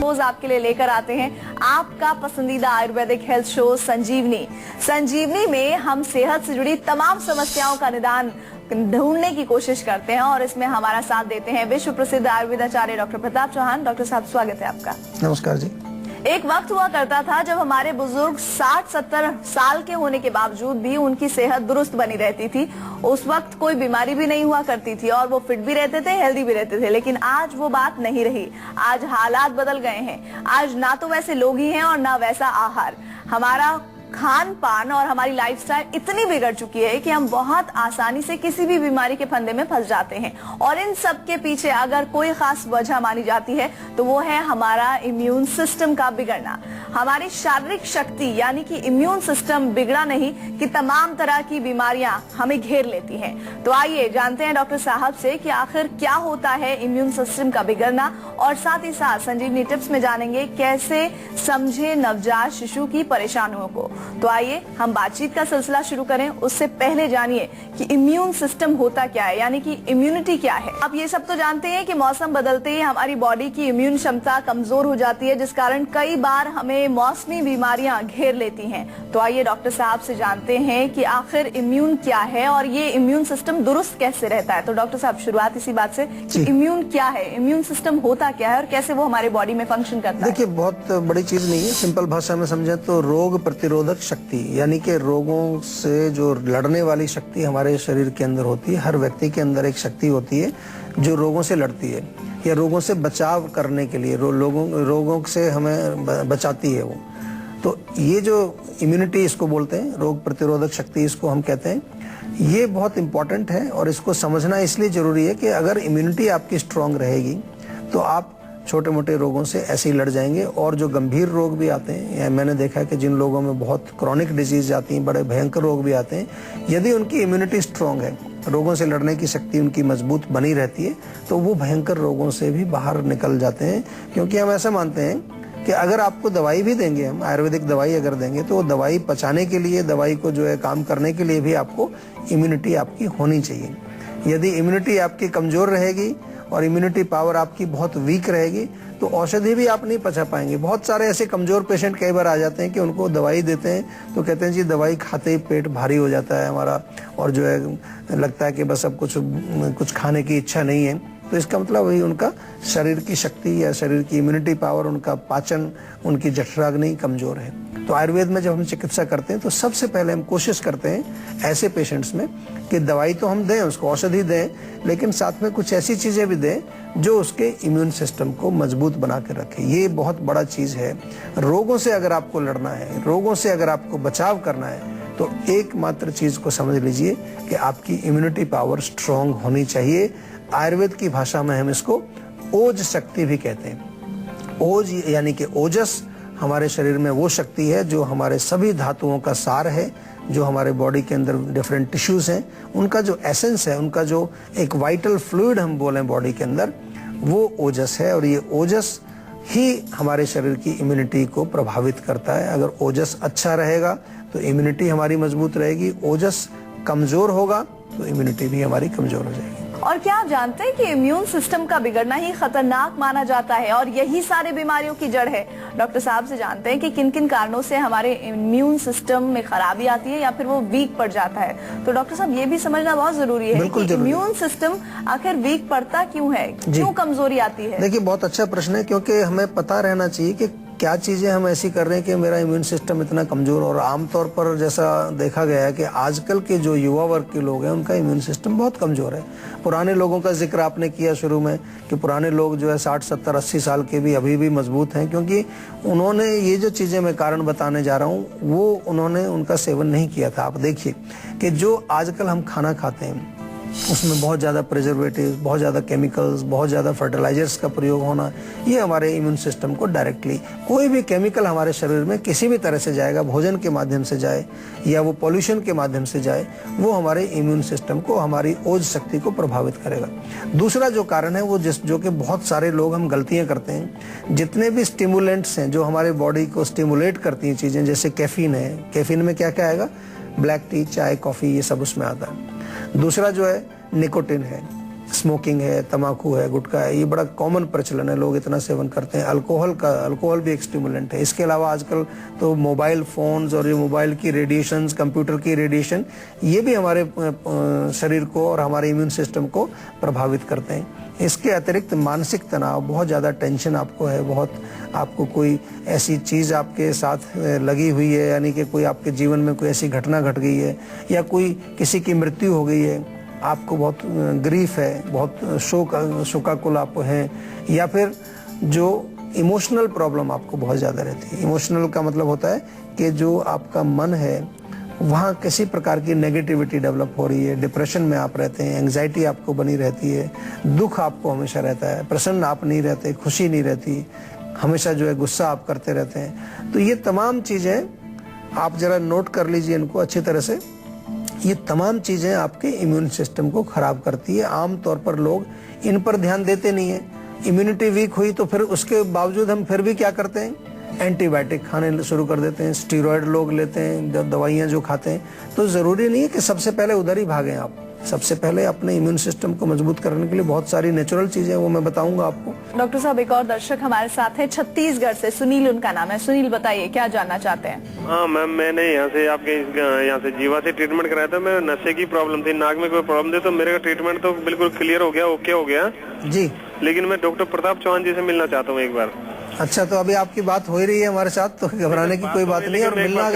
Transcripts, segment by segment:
रोज आपके लिए लेकर आते हैं आपका पसंदीदा आयुर्वेदिक हेल्थ शो संजीवनी। संजीवनी में हम सेहत से जुड़ी तमाम समस्याओं का निदान ढूंढने की कोशिश करते हैं और इसमें हमारा साथ देते हैं विश्व प्रसिद्ध आयुर्वेदाचार्य डॉक्टर प्रताप चौहान। डॉक्टर साहब, स्वागत है आपका। नमस्कार जी। एक वक्त हुआ करता था जब हमारे बुजुर्ग 60-70 साल के होने के बावजूद भी उनकी सेहत दुरुस्त बनी रहती थी। उस वक्त कोई बीमारी भी नहीं हुआ करती थी और वो फिट भी रहते थे, हेल्दी भी रहते थे। लेकिन आज वो बात नहीं रही। आज हालात बदल गए हैं। आज ना तो वैसे लोग ही हैं और ना वैसा आहार। हमारा खान पान और हमारी लाइफस्टाइल इतनी बिगड़ चुकी है कि हम बहुत आसानी से किसी भी बीमारी के फंदे में फंस जाते हैं। और इन सब के पीछे अगर कोई खास वजह मानी जाती है तो वो है हमारा इम्यून सिस्टम का बिगड़ना। हमारी शारीरिक शक्ति यानी कि इम्यून सिस्टम बिगड़ा नहीं कि तमाम तरह की बीमारियां हमें घेर लेती हैं। तो आइए जानते हैं डॉक्टर साहब से कि आखिर क्या होता है इम्यून सिस्टम का बिगड़ना, और साथ ही साथ संजीवनी टिप्स में जानेंगे कैसे समझे नवजात शिशु की परेशानियों को। तो आइए हम बातचीत का सिलसिला शुरू करें। उससे पहले जानिए कि इम्यून सिस्टम होता क्या है, यानी कि इम्यूनिटी क्या है। आप ये सब तो जानते हैं कि मौसम बदलते ही हमारी बॉडी की इम्यून क्षमता कमजोर हो जाती है, जिस कारण कई बार हमें मौसमी बीमारियां घेर लेती हैं। तो आइए डॉक्टर साहब से जानते हैं कि आखिर इम्यून क्या है और ये इम्यून सिस्टम दुरुस्त कैसे रहता है। तो डॉक्टर साहब, शुरुआत इसी बात से कि इम्यून क्या है, इम्यून सिस्टम होता क्या है और कैसे वो हमारे बॉडी में फंक्शन करता है। देखिए, बहुत बड़ी चीज नहीं है। सिंपल भाषा में समझे तो रोग प्रतिरोधक शक्ति, यानी कि रोगों से जो लड़ने वाली शक्ति हमारे शरीर के अंदर होती है। हर व्यक्ति के अंदर एक शक्ति होती है जो रोगों से लड़ती है या रोगों से बचाव करने के लिए रोगों से हमें बचाती है वो। तो ये जो इम्यूनिटी इसको बोलते हैं, रोग प्रतिरोधक शक्ति इसको हम कहते हैं, ये बहुत इंपॉर्टेंट है। और इसको समझना इसलिए जरूरी है कि अगर इम्यूनिटी आपकी स्ट्रांग रहेगी तो आप छोटे मोटे रोगों से ऐसे ही लड़ जाएंगे। और जो गंभीर रोग भी आते हैं, मैंने देखा है कि जिन लोगों में बहुत क्रॉनिक डिजीज आती हैं, बड़े भयंकर रोग भी आते हैं, यदि उनकी इम्यूनिटी स्ट्रांग है, रोगों से लड़ने की शक्ति उनकी मजबूत बनी रहती है, तो वो भयंकर रोगों से भी बाहर निकल जाते हैं। क्योंकि हम ऐसा मानते हैं कि अगर आपको दवाई भी देंगे, हम आयुर्वेदिक दवाई अगर देंगे, तो दवाई पचाने के लिए, दवाई को जो है काम करने के लिए भी आपको इम्यूनिटी आपकी होनी चाहिए। यदि इम्यूनिटी आपकी कमजोर रहेगी और इम्यूनिटी पावर आपकी बहुत वीक रहेगी तो औषधि भी आप नहीं पचा पाएंगे। बहुत सारे ऐसे कमजोर पेशेंट कई बार आ जाते हैं कि उनको दवाई देते हैं तो कहते हैं जी दवाई खाते ही पेट भारी हो जाता है हमारा, और जो है लगता है कि बस अब कुछ खाने की इच्छा नहीं है। तो इसका मतलब वही उनका शरीर की शक्ति या शरीर की इम्यूनिटी पावर, उनका पाचन, उनकी जठराग्नि कमजोर है। तो आयुर्वेद में जब हम चिकित्सा करते हैं तो सबसे पहले हम कोशिश करते हैं ऐसे पेशेंट्स में कि दवाई तो हम दें, उसको औषधि दें, लेकिन साथ में कुछ ऐसी चीजें भी दें जो उसके इम्यून सिस्टम को मजबूत बना के रखे। ये बहुत बड़ा चीज है। रोगों से अगर आपको लड़ना है, रोगों से अगर आपको बचाव करना है, तो एकमात्र चीज को समझ लीजिए कि आपकी इम्यूनिटी पावर स्ट्रांग होनी चाहिए। आयुर्वेद की भाषा में हम इसको ओज शक्ति भी कहते हैं। ओज यानी कि ओजस हमारे शरीर में वो शक्ति है जो हमारे सभी धातुओं का सार है, जो हमारे बॉडी के अंदर डिफरेंट टिश्यूज हैं, उनका जो एसेंस है, उनका जो एक वाइटल फ्लूइड हम बोलें बॉडी के अंदर, वो ओजस है। और ये ओजस ही हमारे शरीर की इम्यूनिटी को प्रभावित करता है। अगर ओजस अच्छा रहेगा तो इम्यूनिटी हमारी मजबूत रहेगी, ओजस कमजोर होगा तो इम्यूनिटी भी हमारी कमजोर हो जाएगी। और क्या आप जानते हैं कि इम्यून सिस्टम का बिगड़ना ही खतरनाक माना जाता है और यही सारे बीमारियों की जड़ है। डॉक्टर साहब से जानते हैं कि किन किन कारणों से हमारे इम्यून सिस्टम में खराबी आती है या फिर वो वीक पड़ जाता है। तो डॉक्टर साहब, ये भी समझना बहुत जरूरी है कि इम्यून सिस्टम आखिर वीक पड़ता क्यों है, क्यों कमजोरी आती है। देखिए, बहुत अच्छा प्रश्न है, क्योंकि हमें पता रहना चाहिए कि क्या चीजें हम ऐसी कर रहे हैं कि मेरा इम्यून सिस्टम इतना कमजोर। और आमतौर पर जैसा देखा गया है कि आजकल के जो युवा वर्ग के लोग हैं उनका इम्यून सिस्टम बहुत कमजोर है। पुराने लोगों का जिक्र आपने किया शुरू में कि पुराने लोग जो है 60, 70, 80 साल के भी अभी भी मजबूत हैं, क्योंकि उन्होंने ये जो चीजें मैं कारण बताने जा रहा हूँ वो उन्होंने उनका सेवन नहीं किया था। आप देखिए कि जो आजकल हम खाना खाते हैं उसमें बहुत ज़्यादा प्रिजर्वेटिव, बहुत ज़्यादा केमिकल्स, बहुत ज़्यादा फर्टिलाइजर्स का प्रयोग होना, ये हमारे इम्यून सिस्टम को डायरेक्टली, कोई भी केमिकल हमारे शरीर में किसी भी तरह से जाएगा, भोजन के माध्यम से जाए या वो पॉल्यूशन के माध्यम से जाए, वो हमारे इम्यून सिस्टम को, हमारी ओज शक्ति को प्रभावित करेगा। दूसरा जो कारण है वो जो कि बहुत सारे लोग हम गलतियाँ करते हैं, जितने भी स्टिमुलेंट्स हैं जो हमारे बॉडी को स्टिमुलेट करती हैं चीज़ें, जैसे कैफीन है, कैफीन में क्या क्या आएगा, ब्लैक टी, चाय, कॉफ़ी, ये सब उसमें आता है। दूसरा जो है निकोटिन है, स्मोकिंग है, तम्बाकू है, गुटखा है, ये बड़ा कॉमन प्रचलन है, लोग इतना सेवन करते हैं। अल्कोहल भी एक स्टिमुलेंट है। इसके अलावा आजकल तो मोबाइल फोन्स और ये मोबाइल की रेडिएशंस, कंप्यूटर की रेडिएशन, ये भी हमारे शरीर को और हमारे इम्यून सिस्टम को प्रभावित करते हैं। इसके अतिरिक्त मानसिक तनाव, बहुत ज़्यादा टेंशन आपको है, बहुत आपको कोई ऐसी चीज़ आपके साथ लगी हुई है, यानी कि कोई आपके जीवन में कोई ऐसी घटना घट गई है या कोई किसी की मृत्यु हो गई है, आपको बहुत ग्रीफ है, बहुत शोकाकुल आप हैं, या फिर जो इमोशनल प्रॉब्लम आपको बहुत ज़्यादा रहती है। इमोशनल का मतलब होता है कि जो आपका मन है वहाँ किसी प्रकार की नेगेटिविटी डेवलप हो रही है, डिप्रेशन में आप रहते हैं, एंग्जाइटी आपको बनी रहती है, दुख आपको हमेशा रहता है, प्रसन्न आप नहीं रहते, खुशी नहीं रहती, हमेशा जो है गुस्सा आप करते रहते हैं। तो ये तमाम चीज़ें आप जरा नोट कर लीजिए इनको अच्छी तरह से। ये तमाम चीज़ें आपके इम्यून सिस्टम को खराब करती है। आम तौर पर लोग इन पर ध्यान देते नहीं है। इम्यूनिटी वीक हुई तो फिर उसके बावजूद हम फिर भी क्या करते हैं, एंटीबायोटिक खाने शुरू कर देते हैं, स्टीरॉयड लोग लेते हैं, दवाइयाँ जो खाते हैं। तो ज़रूरी नहीं है कि सबसे पहले उधर ही भागें आप। सबसे पहले अपने इम्यून सिस्टम को मजबूत करने के लिए बहुत सारी नेचुरल चीजें वो मैं बताऊंगा आपको। डॉक्टर साहब, एक और दर्शक हमारे साथ हैं छत्तीसगढ़ से, सुनील उनका नाम है। सुनील, बताइए क्या जानना चाहते हैं? हाँ मैम, मैंने यहाँ से आपके यहाँ से जीवा से ट्रीटमेंट कराया था। मेरे नशे की प्रॉब्लम थी, नाक में कोई प्रॉब्लम थी, तो मेरे ट्रीटमेंट तो बिल्कुल क्लियर हो गया, ओके हो गया जी। लेकिन मैं डॉक्टर प्रताप चौहान जी से मिलना चाहता हूँ एक बार। अच्छा, तो अभी आपकी बात हो ही रही है हमारे साथ, तो घबराने की कोई बात नहीं है। और मिलना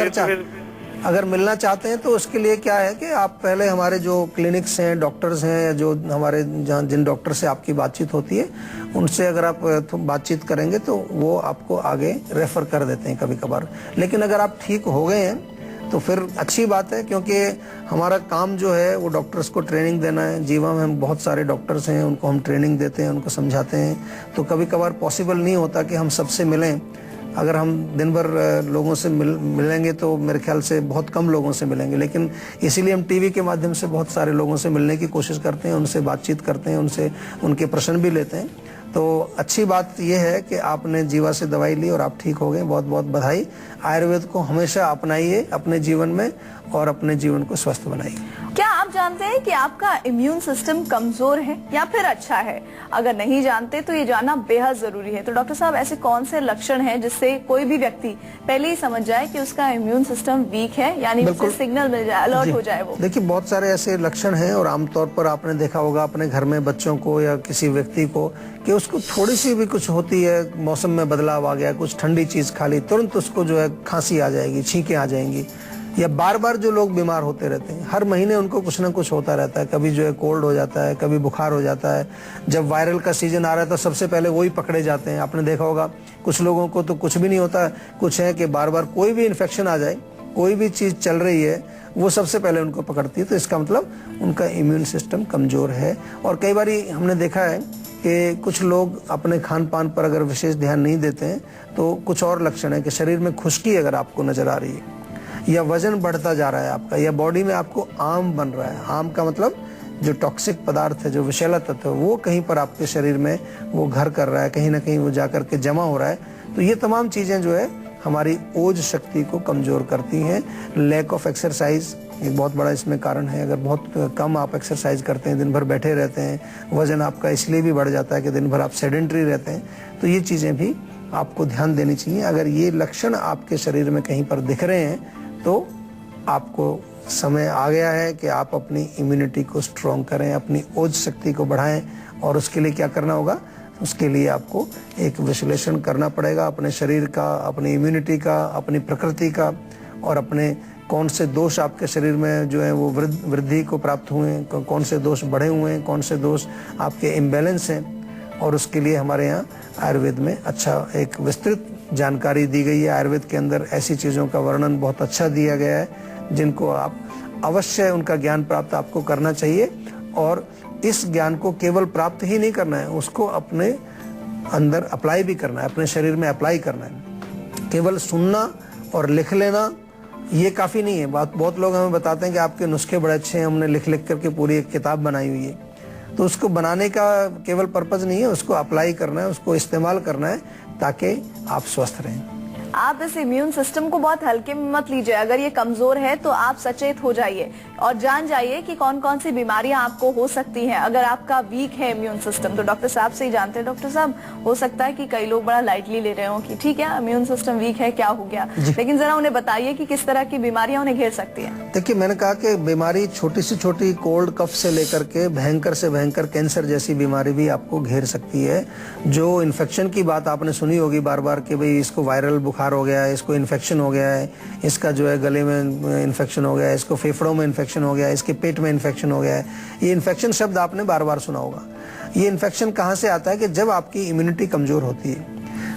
अगर मिलना चाहते हैं तो उसके लिए क्या है कि आप पहले हमारे जो क्लिनिक्स हैं, डॉक्टर्स हैं, या जो हमारे जहाँ जिन डॉक्टर से आपकी बातचीत होती है उनसे अगर आप बातचीत करेंगे तो वो आपको आगे रेफर कर देते हैं कभी कभार। लेकिन अगर आप ठीक हो गए हैं तो फिर अच्छी बात है, क्योंकि हमारा काम जो है वो डॉक्टर्स को ट्रेनिंग देना है। जीवा में हम बहुत सारे डॉक्टर्स हैं, उनको हम ट्रेनिंग देते हैं, उनको समझाते हैं। तो कभी कभार पॉसिबल नहीं होता कि हम सबसे मिलें। अगर हम दिन भर लोगों से मिलेंगे तो मेरे ख्याल से बहुत कम लोगों से मिलेंगे, लेकिन इसीलिए हम टीवी के माध्यम से बहुत सारे लोगों से मिलने की कोशिश करते हैं, उनसे बातचीत करते हैं, उनसे उनके प्रश्न भी लेते हैं। तो अच्छी बात यह है कि आपने जीवा से दवाई ली और आप ठीक हो गए, बहुत बहुत बधाई। आयुर्वेद को हमेशा अपनाइए अपने जीवन में और अपने जीवन को स्वस्थ बनाइए। क्या आप जानते हैं कि आपका इम्यून सिस्टम कमजोर है या फिर अच्छा है? अगर नहीं जानते तो ये जानना बेहद जरूरी है। तो डॉक्टर साहब, ऐसे कौन से लक्षण हैं जिससे कोई भी व्यक्ति पहले ही समझ जाए कि उसका इम्यून सिस्टम वीक है, यानी उसे सिग्नल मिल जाए, अलर्ट हो जाए वो? देखिए, बहुत सारे ऐसे लक्षण हैं और आमतौर पर आपने देखा होगा अपने घर में बच्चों को या किसी व्यक्ति को कि उसको थोड़ी सी भी कुछ होती है, मौसम में बदलाव आ गया, कुछ ठंडी चीज खा ली, तुरंत उसको जो है खांसी आ जाएगी, छींकें आ जाएंगी। या बार बार जो लोग बीमार होते रहते हैं, हर महीने उनको कुछ ना कुछ होता रहता है। कभी जो है कोल्ड हो जाता है, कभी बुखार हो जाता है। जब वायरल का सीजन आ रहा है तो सबसे पहले वही पकड़े जाते हैं। आपने देखा होगा कुछ लोगों को तो कुछ भी नहीं होता, कुछ है कि बार बार कोई भी इन्फेक्शन आ जाए, कोई भी चीज चल रही है, वो सबसे पहले उनको पकड़ती है। तो इसका मतलब उनका इम्यून सिस्टम कमजोर है। और कई बार हमने देखा है कि कुछ लोग अपने खान पान पर अगर विशेष ध्यान नहीं देते हैं तो कुछ और लक्षण है कि शरीर में खुश्की अगर आपको नजर आ रही है, या वजन बढ़ता जा रहा है आपका, या बॉडी में आपको आम बन रहा है। आम का मतलब जो टॉक्सिक पदार्थ है, जो विषैला तत्व है, वो कहीं पर आपके शरीर में वो घर कर रहा है, कहीं ना कहीं वो जाकर के जमा हो रहा है। तो ये तमाम चीजें जो है हमारी ओज शक्ति को कमजोर करती हैं। लैक ऑफ एक्सरसाइज एक बहुत बड़ा इसमें कारण है। अगर बहुत कम आप एक्सरसाइज करते हैं, दिन भर बैठे रहते हैं, वजन आपका इसलिए भी बढ़ जाता है कि दिन भर आप सेडेंटरी रहते हैं। तो ये चीजें भी आपको ध्यान देनी चाहिए। अगर ये लक्षण आपके शरीर में कहीं पर दिख रहे हैं तो आपको समय आ गया है कि आप अपनी इम्यूनिटी को स्ट्रॉन्ग करें, अपनी ओज शक्ति को बढ़ाएं। और उसके लिए क्या करना होगा? उसके लिए आपको एक विश्लेषण करना पड़ेगा अपने शरीर का, अपनी इम्यूनिटी का, अपनी प्रकृति का, और अपने कौन से दोष आपके शरीर में जो है वो वृद्धि को प्राप्त हुए हैं, कौन से दोष बढ़े हुए हैं, कौन से दोष आपके इम्बैलेंस हैं। और उसके लिए हमारे यहाँ आयुर्वेद में अच्छा एक विस्तृत जानकारी दी गई है। आयुर्वेद के अंदर ऐसी चीज़ों का वर्णन बहुत अच्छा दिया गया है जिनको आप अवश्य उनका ज्ञान प्राप्त आपको करना चाहिए। और इस ज्ञान को केवल प्राप्त ही नहीं करना है, उसको अपने अंदर अप्लाई भी करना है, अपने शरीर में अप्लाई करना है। केवल सुनना और लिख लेना ये काफ़ी नहीं है। बहुत लोग हमें बताते हैं कि आपके नुस्खे बड़े अच्छे हैं, हमने लिख लिख करके पूरी एक किताब बनाई हुई है। तो उसको बनाने का केवल पर्पज नहीं है, उसको अप्लाई करना है, उसको इस्तेमाल करना है ताकि आप स्वस्थ रहें। आप इस इम्यून सिस्टम को बहुत हल्के में मत लीजिए। अगर ये कमजोर है तो आप सचेत हो जाइए और जान जाइए कि कौन कौन सी बीमारियां आपको हो सकती हैं। अगर आपका वीक है इम्यून सिस्टम तो डॉक्टर साहब से ही जानते हैं। डॉक्टर साहब, हो सकता है कि कई लोग बड़ा लाइटली ले रहे हो कि ठीक है इम्यून सिस्टम वीक है, क्या हो गया, लेकिन जरा उन्हें बताइए कि किस तरह की बीमारियां उन्हें घेर सकती है। देखिए, मैंने कहा कि बीमारी छोटी से छोटी कोल्ड कफ से लेकर के भयंकर से भयंकर कैंसर जैसी बीमारी भी आपको घेर सकती है। जो इन्फेक्शन की बात आपने सुनी होगी बार बार कि भाई इसको वायरल बुखार हो गया है, इसको इन्फेक्शन हो गया है, इसका जो है गले में इन्फेक्शन हो गया है, इसको फेफड़ों में इन्फेक्शन हो गया है, इसके पेट में इन्फेक्शन हो गया है। ये इन्फेक्शन शब्द आपने बार बार सुना होगा। ये इन्फेक्शन कहाँ से आता है कि जब आपकी इम्यूनिटी कमजोर होती है।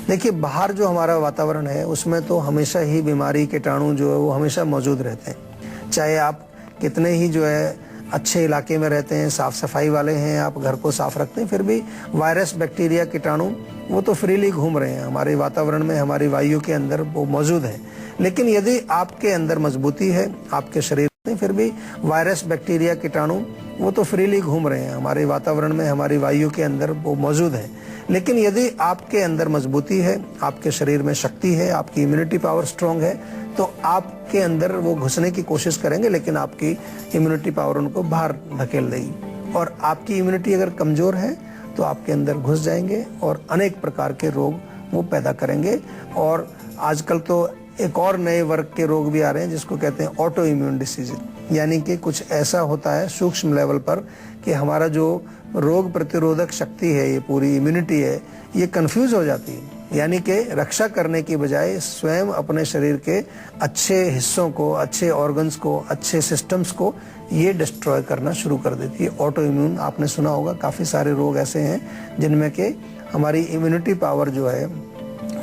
देखिए, बाहर जो हमारा वातावरण है उसमें तो हमेशा ही बीमारी कीटाणु जो है वो हमेशा मौजूद रहते हैं। चाहे आप कितने ही जो है अच्छे इलाके में रहते हैं, साफ सफाई वाले हैं, आप घर को साफ रखते हैं, फिर भी वायरस बैक्टीरिया कीटाणु वो तो फ्रीली घूम रहे हैं हमारे वातावरण में, हमारी वायु के अंदर वो मौजूद है। लेकिन यदि आपके अंदर मजबूती है, आपके शरीर में, फिर भी वायरस बैक्टीरिया कीटाणु वो तो फ्रीली घूम रहे हैं हमारे वातावरण में, हमारी वायु के अंदर वो मौजूद है। लेकिन यदि आपके अंदर मजबूती है, आपके शरीर में शक्ति है, आपकी इम्यूनिटी पावर स्ट्रांग है, तो आपके अंदर वो घुसने की कोशिश करेंगे, लेकिन आपकी इम्यूनिटी पावर उनको बाहर धकेल देगी। और आपकी इम्यूनिटी अगर कमजोर है तो आपके अंदर घुस जाएंगे और अनेक प्रकार के रोग वो पैदा करेंगे। और आजकल तो एक और नए वर्ग के रोग भी आ रहे हैं जिसको कहते हैं ऑटो इम्यून डिसीज, यानी कि कुछ ऐसा होता है सूक्ष्म लेवल पर कि हमारा जो रोग प्रतिरोधक शक्ति है, ये पूरी इम्यूनिटी है, ये कंफ्यूज हो जाती है। यानी कि रक्षा करने की बजाय स्वयं अपने शरीर के अच्छे हिस्सों को, अच्छे ऑर्गन्स को, अच्छे सिस्टम्स को ये डिस्ट्रॉय करना शुरू कर देती है। ऑटो इम्यून आपने सुना होगा, काफ़ी सारे रोग ऐसे हैं जिनमें कि हमारी इम्यूनिटी पावर जो है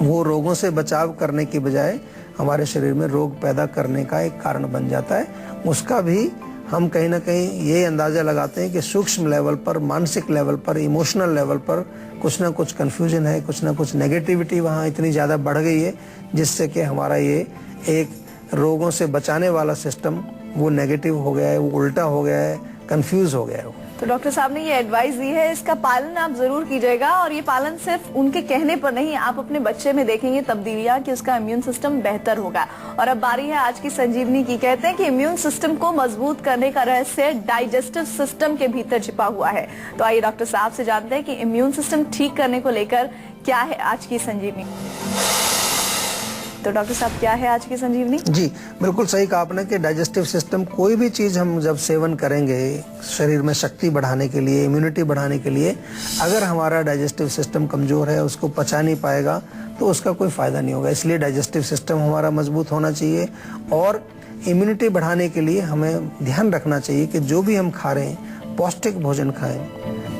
वो रोगों से बचाव करने की बजाय हमारे शरीर में रोग पैदा करने का एक कारण बन जाता है। उसका भी हम कहीं ना कहीं ये अंदाजा लगाते हैं कि सूक्ष्म लेवल पर, मानसिक लेवल पर, इमोशनल लेवल पर कुछ ना कुछ कंफ्यूजन है, कुछ ना कुछ नेगेटिविटी वहाँ इतनी ज़्यादा बढ़ गई है जिससे कि हमारा ये एक रोगों से बचाने वाला सिस्टम वो नेगेटिव हो गया है, वो उल्टा हो गया है, कंफ्यूज हो गया है। तो डॉक्टर साहब ने ये एडवाइस दी है, इसका पालन आप जरूर कीजिएगा। और ये पालन सिर्फ उनके कहने पर नहीं, आप अपने बच्चे में देखेंगे तब्दीलियां कि उसका इम्यून सिस्टम बेहतर होगा। और अब बारी है आज की संजीवनी की। कहते हैं कि इम्यून सिस्टम को मजबूत करने का रहस्य डाइजेस्टिव सिस्टम के भीतर छिपा हुआ है। तो आइए डॉक्टर साहब से जानते हैं कि इम्यून सिस्टम ठीक करने को लेकर क्या है आज की संजीवनी। तो डॉक्टर साहब, क्या है आज की संजीवनी? जी बिल्कुल सही कहा आपने कि डाइजेस्टिव सिस्टम, कोई भी चीज़ हम जब सेवन करेंगे शरीर में शक्ति बढ़ाने के लिए, इम्यूनिटी बढ़ाने के लिए, अगर हमारा डाइजेस्टिव सिस्टम कमज़ोर है, उसको पचा नहीं पाएगा तो उसका कोई फ़ायदा नहीं होगा। इसलिए डाइजेस्टिव सिस्टम हमारा मजबूत होना चाहिए। और इम्यूनिटी बढ़ाने के लिए हमें ध्यान रखना चाहिए कि जो भी हम खा रहे हैं पौष्टिक भोजन खाएं।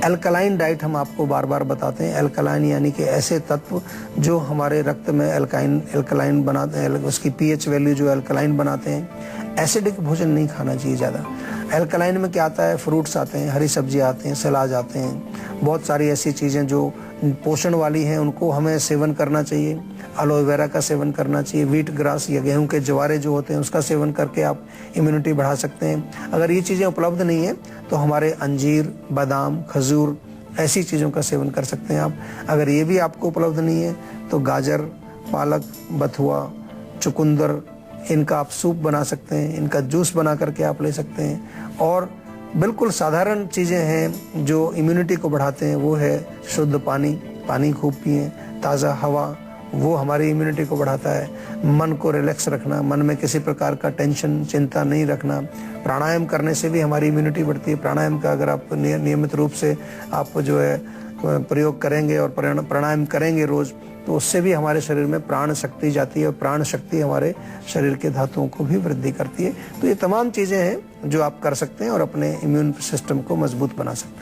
एल्कलाइन डाइट हम आपको बार बार बताते हैं। एल्कलाइन यानी कि ऐसे तत्व जो हमारे रक्त में एल्कलाइन बनाते हैं, उसकी पीएच वैल्यू जो एल्कलाइन बनाते हैं। एसिडिक भोजन नहीं खाना चाहिए ज़्यादा। एल्कलाइन में क्या आता है? फ्रूट्स आते हैं, हरी सब्जी आते हैं, सलाद आते हैं, बहुत सारी ऐसी चीज़ें जो पोषण वाली हैं उनको हमें सेवन करना चाहिए। एलोवेरा का सेवन करना चाहिए, व्हीट ग्रास या गेहूं के जवारे जो होते हैं उसका सेवन करके आप इम्यूनिटी बढ़ा सकते हैं। अगर ये चीज़ें उपलब्ध नहीं है तो हमारे अंजीर, बादाम, खजूर ऐसी चीज़ों का सेवन कर सकते हैं आप। अगर ये भी आपको उपलब्ध नहीं है तो गाजर, पालक, बथुआ, चुकंदर, इनका आप सूप बना सकते हैं, इनका जूस बना करके आप ले सकते हैं। और बिल्कुल साधारण चीज़ें हैं जो इम्यूनिटी को बढ़ाते हैं, वो है शुद्ध पानी, पानी खूब पिएं, ताज़ा हवा, वो हमारी इम्यूनिटी को बढ़ाता है। मन को रिलैक्स रखना, मन में किसी प्रकार का टेंशन, चिंता नहीं रखना। प्राणायाम करने से भी हमारी इम्यूनिटी बढ़ती है। प्राणायाम का अगर आप नियमित रूप से आप जो है प्रयोग करेंगे और प्राणायाम करेंगे रोज़, तो उससे भी हमारे शरीर में प्राण शक्ति जाती है और प्राण शक्ति हमारे शरीर के धातुओं को भी वृद्धि करती है। तो ये तमाम चीज़ें हैं जो आप कर सकते हैं और अपने इम्यून सिस्टम को मजबूत बना सकते हैं।